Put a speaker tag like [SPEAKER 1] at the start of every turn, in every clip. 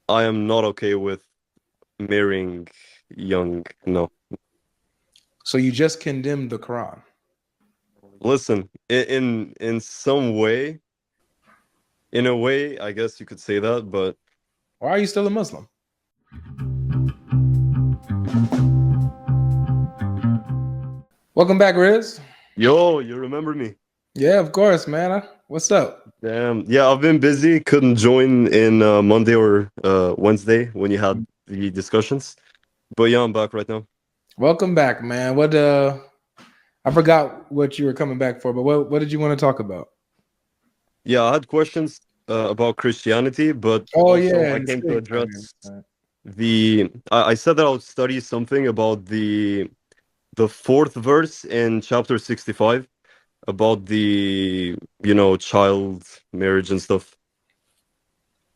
[SPEAKER 1] I am not okay with marrying young. No.
[SPEAKER 2] So you just condemned the Quran.
[SPEAKER 1] Listen, in some way, in a way, I guess you could say that, but
[SPEAKER 2] Why are you still a Muslim? Welcome back, Riz.
[SPEAKER 1] yo, you remember me?
[SPEAKER 2] Yeah, of course, man. What's up?
[SPEAKER 1] Damn. Yeah, I've been busy. Couldn't join in Monday or Wednesday when you had the discussions. But yeah, I'm back right now.
[SPEAKER 2] Welcome back, man. What I forgot what you were coming back for, but what did you want to talk about?
[SPEAKER 1] Yeah, I had questions about Christianity, but
[SPEAKER 2] Oh
[SPEAKER 1] also
[SPEAKER 2] yeah,
[SPEAKER 1] I
[SPEAKER 2] and
[SPEAKER 1] came to
[SPEAKER 2] sick.
[SPEAKER 1] address I said that I would study something about the fourth verse in chapter 65 about child marriage and stuff.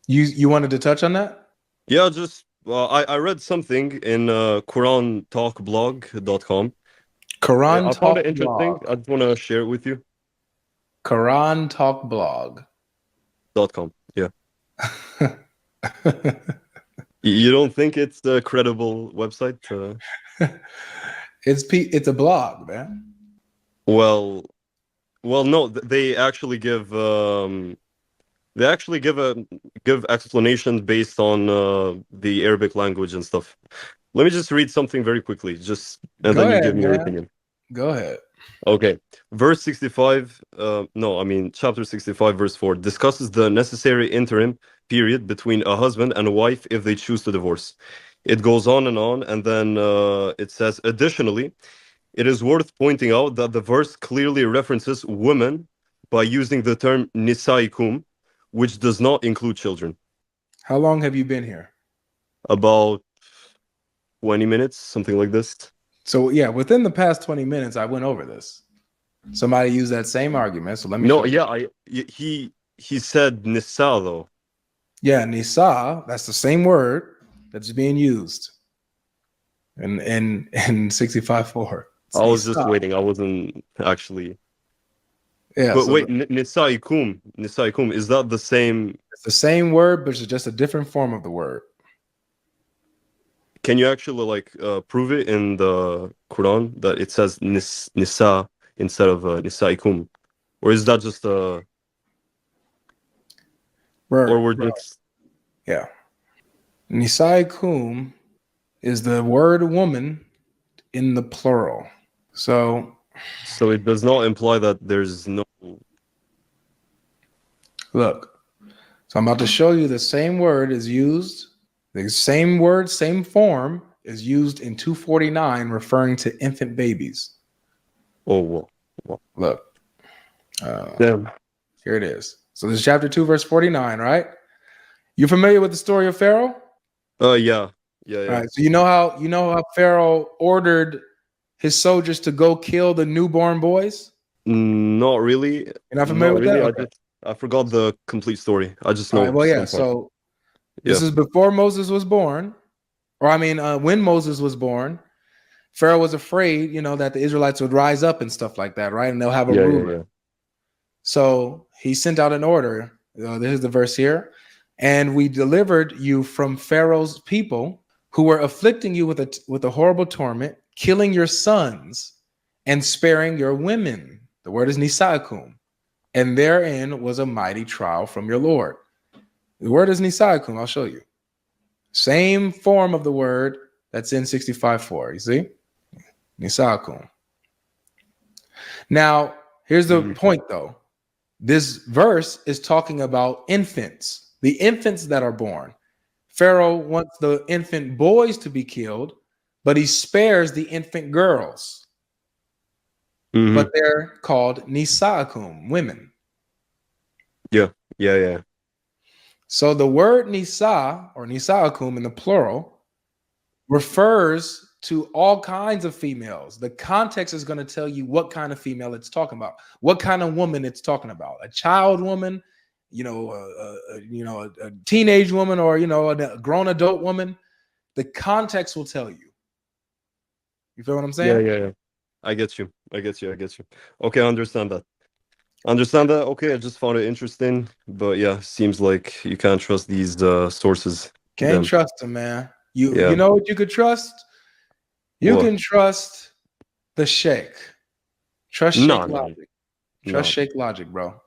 [SPEAKER 2] You wanted to touch on that?
[SPEAKER 1] Yeah, just I read something in QuranTalkblog.com.
[SPEAKER 2] Quran
[SPEAKER 1] I found
[SPEAKER 2] Talk
[SPEAKER 1] it interesting.
[SPEAKER 2] Blog.
[SPEAKER 1] I just want to share it with you.
[SPEAKER 2] Quran Talk Blog.
[SPEAKER 1] .com. Yeah. You don't think it's a credible website?
[SPEAKER 2] It's a blog, man.
[SPEAKER 1] Well, no, they actually give explanations based on the Arabic language and stuff. Let me just read something very quickly, and
[SPEAKER 2] Go
[SPEAKER 1] then you give
[SPEAKER 2] ahead,
[SPEAKER 1] me your
[SPEAKER 2] man.
[SPEAKER 1] opinion.
[SPEAKER 2] Go ahead.
[SPEAKER 1] Okay. Verse 65, no, I mean, chapter 65, verse 4 discusses the necessary interim period between a husband and a wife if they choose to divorce. It goes on, and then it says, additionally, it is worth pointing out that the verse clearly references women by using the term nisaikum, which does not include children.
[SPEAKER 2] How long have you been here?
[SPEAKER 1] About 20 minutes, something like this.
[SPEAKER 2] So yeah, within the past 20 minutes, I went over this. Somebody used that same argument. So let me
[SPEAKER 1] No,
[SPEAKER 2] show you.
[SPEAKER 1] yeah, he said nisa though.
[SPEAKER 2] Yeah, Nisa, that's the same word that's being used in 65:4. It's
[SPEAKER 1] I was just
[SPEAKER 2] Nisa.
[SPEAKER 1] waiting. I wasn't actually.
[SPEAKER 2] Yeah,
[SPEAKER 1] But
[SPEAKER 2] so
[SPEAKER 1] wait, nisaikum, is that the same?
[SPEAKER 2] it's the same word, but it's just a different form of the word.
[SPEAKER 1] Can you actually prove it in the Quran that it says nisa instead of nisaikum, or is that just or we're just
[SPEAKER 2] Yeah. Nisaikum is the word woman in the plural. So
[SPEAKER 1] it does not imply that there's no.
[SPEAKER 2] look, so I'm about to show you the same word is used, the same word, same form is used in 249 referring to infant babies.
[SPEAKER 1] Oh well.
[SPEAKER 2] Look,
[SPEAKER 1] Damn.
[SPEAKER 2] here it is. So this is chapter 2, verse 49, right? You familiar with the story of Pharaoh?
[SPEAKER 1] Yeah.
[SPEAKER 2] All right. So you know how Pharaoh ordered his soldiers to go kill the newborn boys?
[SPEAKER 1] Not really.
[SPEAKER 2] You're not familiar
[SPEAKER 1] Not
[SPEAKER 2] with that?
[SPEAKER 1] really.
[SPEAKER 2] Okay.
[SPEAKER 1] I forgot the complete story. I just
[SPEAKER 2] All right.
[SPEAKER 1] know
[SPEAKER 2] Well, yeah.
[SPEAKER 1] some part.
[SPEAKER 2] So this
[SPEAKER 1] Yeah.
[SPEAKER 2] is before Moses was born, or I mean, when Moses was born, Pharaoh was afraid, that the Israelites would rise up and stuff like that, right? And they'll have a ruler.
[SPEAKER 1] Yeah.
[SPEAKER 2] So he sent out an order. This is the verse here. And we delivered you from Pharaoh's people who were afflicting you with a horrible torment, killing your sons and sparing your women. The word is nisaikum. And therein was a mighty trial from your Lord. The word is nisaikum. I'll show you. Same form of the word that's in 65:4. You see? Nisaikum. Now, here's the point, though. This verse is talking about infants, the infants that are born. Pharaoh wants the infant boys to be killed, but he spares the infant girls.
[SPEAKER 1] Mm-hmm.
[SPEAKER 2] But they're called nisaikum, women.
[SPEAKER 1] Yeah.
[SPEAKER 2] So the word nisa or nisaikum in the plural refers to all kinds of females. The context is going to tell you what kind of female it's talking about, what kind of woman it's talking about. A child woman, a teenage woman, or a grown adult woman. The context will tell you. You feel what I'm saying?
[SPEAKER 1] Yeah. I get you. Okay, I understand that. Okay, I just found it interesting, but yeah, seems like you can't trust these sources.
[SPEAKER 2] Can't
[SPEAKER 1] Them.
[SPEAKER 2] trust them, man. You
[SPEAKER 1] Yeah.
[SPEAKER 2] know what you could trust? You
[SPEAKER 1] What?
[SPEAKER 2] can trust the Sheikh. Trust
[SPEAKER 1] No,
[SPEAKER 2] Sheikh
[SPEAKER 1] no,
[SPEAKER 2] Logic. Trust
[SPEAKER 1] no.
[SPEAKER 2] Sheikh Logic, bro.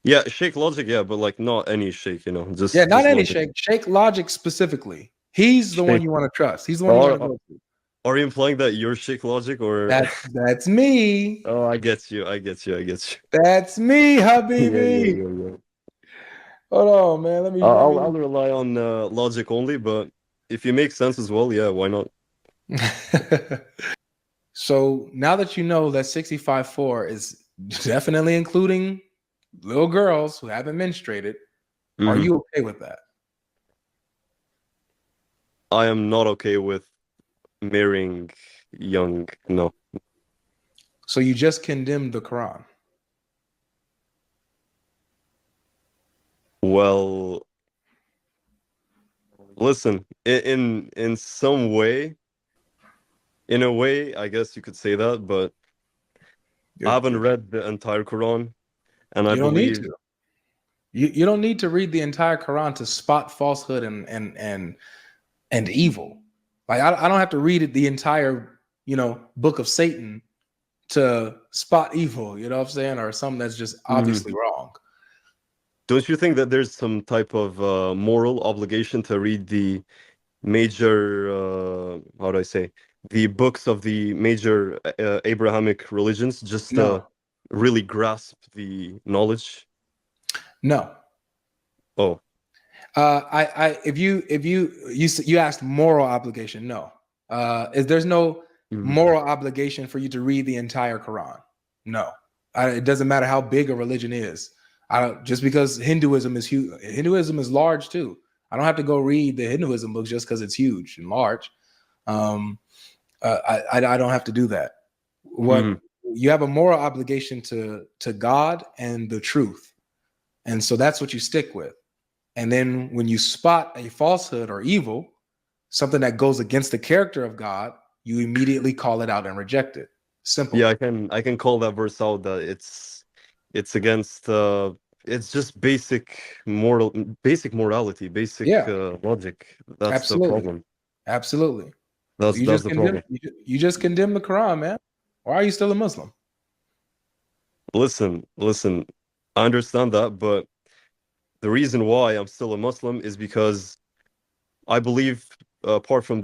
[SPEAKER 1] Yeah, shake logic, yeah, but like not any shake,
[SPEAKER 2] Yeah, not
[SPEAKER 1] just
[SPEAKER 2] any
[SPEAKER 1] logic.
[SPEAKER 2] Sheikh. Sheikh Logic specifically. He's the one
[SPEAKER 1] Shake.
[SPEAKER 2] you want to trust. He's the one you want to
[SPEAKER 1] Are,
[SPEAKER 2] go to.
[SPEAKER 1] are you implying that you're shake logic or?
[SPEAKER 2] That's me.
[SPEAKER 1] Oh, I get you. I get you. I get
[SPEAKER 2] That's me,
[SPEAKER 1] you. Yeah, yeah,
[SPEAKER 2] Habibi.
[SPEAKER 1] yeah, yeah.
[SPEAKER 2] Hold on, man.
[SPEAKER 1] I'll rely on logic only, but if you make sense as well, yeah, why not?
[SPEAKER 2] So now that you know that 65.4 is definitely including little girls who haven't menstruated, are
[SPEAKER 1] Mhm.
[SPEAKER 2] you okay with that?
[SPEAKER 1] I am not okay with marrying young. No.
[SPEAKER 2] So you just condemned the Quran.
[SPEAKER 1] Well, listen, in some way, in a way, I guess you could say that, but I haven't
[SPEAKER 2] You
[SPEAKER 1] read the entire Quran, and I
[SPEAKER 2] you don't need
[SPEAKER 1] believe,
[SPEAKER 2] to. You don't need to read the entire Quran to spot falsehood and evil. Like I don't have to read it the entire book of Satan to spot evil. You know what I'm saying, or something that's just
[SPEAKER 1] Mhm.
[SPEAKER 2] obviously wrong.
[SPEAKER 1] Don't you think that there's some type of moral obligation to read the major, how do I say, the books of the major Abrahamic religions just to
[SPEAKER 2] No,
[SPEAKER 1] really grasp the knowledge?
[SPEAKER 2] no.
[SPEAKER 1] Oh,
[SPEAKER 2] If you asked moral obligation, no. There's no
[SPEAKER 1] mhm.
[SPEAKER 2] moral obligation for you to read the entire Quran. No, it doesn't matter how big a religion is. I don't, just because Hinduism is huge. Hinduism is large too. I don't have to go read the Hinduism books just because it's huge and large. Um, I don't have to do that. What
[SPEAKER 1] Mhm.
[SPEAKER 2] you have a moral obligation to God and the truth, and so that's what you stick with. And then when you spot a falsehood or evil, something that goes against the character of God, you immediately call it out and reject it. Simple.
[SPEAKER 1] Yeah, I can call that verse out that it's against it's just basic morality, basic
[SPEAKER 2] Yeah,
[SPEAKER 1] logic. That's the
[SPEAKER 2] absolutely.
[SPEAKER 1] problem.
[SPEAKER 2] Absolutely.
[SPEAKER 1] That's that's the problem.
[SPEAKER 2] You just condemn the Quran, man. Why are you still a Muslim?
[SPEAKER 1] Listen, I understand that, but the reason why I'm still a Muslim is because I believe, apart from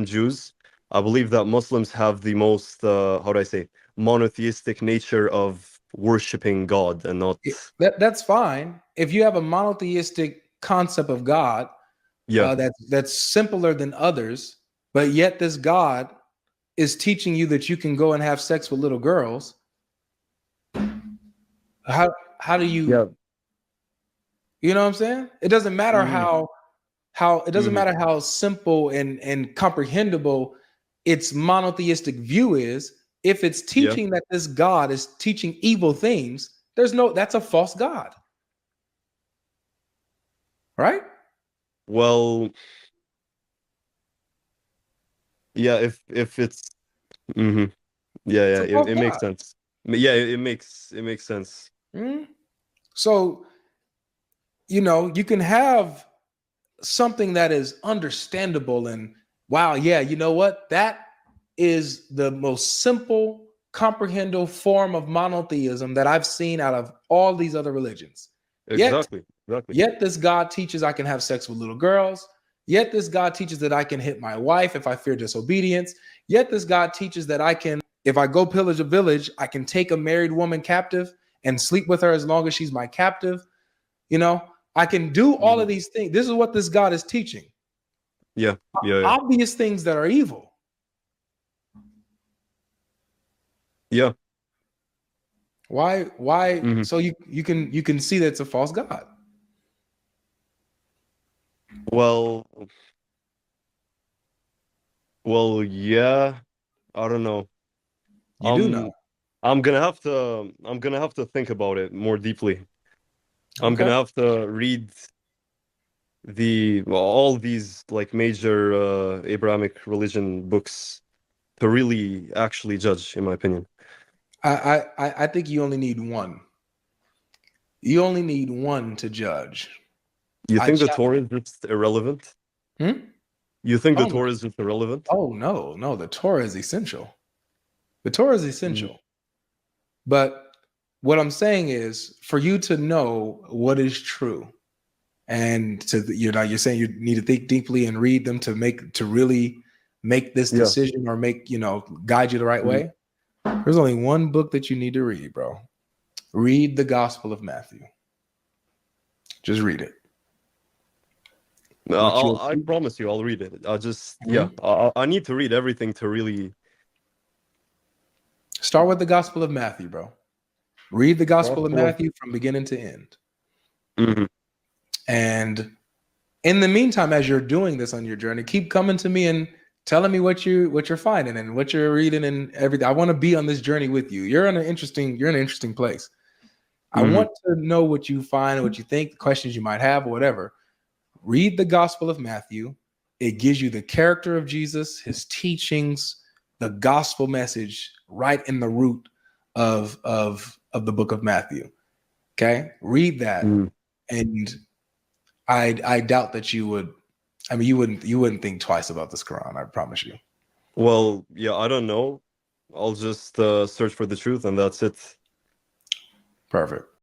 [SPEAKER 1] Jews, I believe that Muslims have the most, how do I say, monotheistic nature of worshiping God and not,
[SPEAKER 2] That's fine. If you have a monotheistic concept of God,
[SPEAKER 1] yeah,
[SPEAKER 2] that's simpler than others, but yet this God is teaching you that you can go and have sex with little girls. How do you
[SPEAKER 1] yeah,
[SPEAKER 2] you know what I'm saying? It doesn't matter
[SPEAKER 1] mm,
[SPEAKER 2] how it doesn't
[SPEAKER 1] mhm,
[SPEAKER 2] matter how simple and comprehensible its monotheistic view is. If it's
[SPEAKER 1] yeah.
[SPEAKER 2] teaching that this God is teaching evil things, that's a false God, right?
[SPEAKER 1] Well, yeah, if it's, mhm, yeah,
[SPEAKER 2] It's
[SPEAKER 1] yeah,
[SPEAKER 2] a
[SPEAKER 1] it,
[SPEAKER 2] false
[SPEAKER 1] it makes
[SPEAKER 2] God.
[SPEAKER 1] sense. Yeah, it makes sense.
[SPEAKER 2] Mhm. So you can have something that is understandable and wow, yeah, you know what? That is the most simple, comprehensible form of monotheism that I've seen out of all these other religions. Yet,
[SPEAKER 1] Exactly, exactly.
[SPEAKER 2] yet this God teaches I can have sex with little girls. Yet this God teaches that I can hit my wife if I fear disobedience. Yet this God teaches that I can, if I go pillage a village, I can take a married woman captive and sleep with her as long as she's my captive. You know, I can do all of
[SPEAKER 1] Mhm.
[SPEAKER 2] these things. This is what this God is teaching.
[SPEAKER 1] Yeah, yeah, yeah,
[SPEAKER 2] Obvious things that are evil.
[SPEAKER 1] yeah.
[SPEAKER 2] Why
[SPEAKER 1] Mhm.
[SPEAKER 2] so you can see that it's a false God.
[SPEAKER 1] Well, yeah. I don't know.
[SPEAKER 2] You do know.
[SPEAKER 1] Um, I'm gonna have to think about it more deeply. I'm
[SPEAKER 2] Okay.
[SPEAKER 1] gonna have to read all these like major Abrahamic religion books to really actually judge, in my opinion.
[SPEAKER 2] I think you only need one. You only need one to judge.
[SPEAKER 1] You
[SPEAKER 2] I
[SPEAKER 1] think the
[SPEAKER 2] chap.
[SPEAKER 1] Torah is just irrelevant?
[SPEAKER 2] Hmm?
[SPEAKER 1] You think the
[SPEAKER 2] Oh,
[SPEAKER 1] Torah is just irrelevant?
[SPEAKER 2] oh no, the Torah is essential. The Torah is
[SPEAKER 1] Mm.
[SPEAKER 2] essential. But what I'm saying is for you to know what is true, and you're saying you need to think deeply and read them to really make this
[SPEAKER 1] Yeah.
[SPEAKER 2] decision or guide you the right
[SPEAKER 1] Mm.
[SPEAKER 2] way. There's only one book that you need to read, bro. Read the Gospel of Matthew. Just read it. What you
[SPEAKER 1] I promise you, I'll read it. I just, yeah,
[SPEAKER 2] Mhm.
[SPEAKER 1] I need to read everything to really.
[SPEAKER 2] Start with the Gospel of Matthew, bro. Read the Gospel of
[SPEAKER 1] Gospel of.
[SPEAKER 2] Matthew from beginning to end.
[SPEAKER 1] Mhm.
[SPEAKER 2] And in the meantime, as you're doing this on your journey, keep coming to me and telling me what you're finding and what you're reading and everything. I want to be on this journey with you. You're in an interesting place. I
[SPEAKER 1] Mhm.
[SPEAKER 2] want to know what you find, what you think, questions you might have, or whatever. Read the Gospel of Matthew. It gives you the character of Jesus, his teachings, the gospel message right in the root of the book of Matthew. Okay? Read that.
[SPEAKER 1] Mhm.
[SPEAKER 2] And I doubt that you would. I mean, you wouldn't think twice about this Quran. I promise you.
[SPEAKER 1] Well, yeah, I don't know. I'll just search for the truth, and that's it.
[SPEAKER 2] Perfect.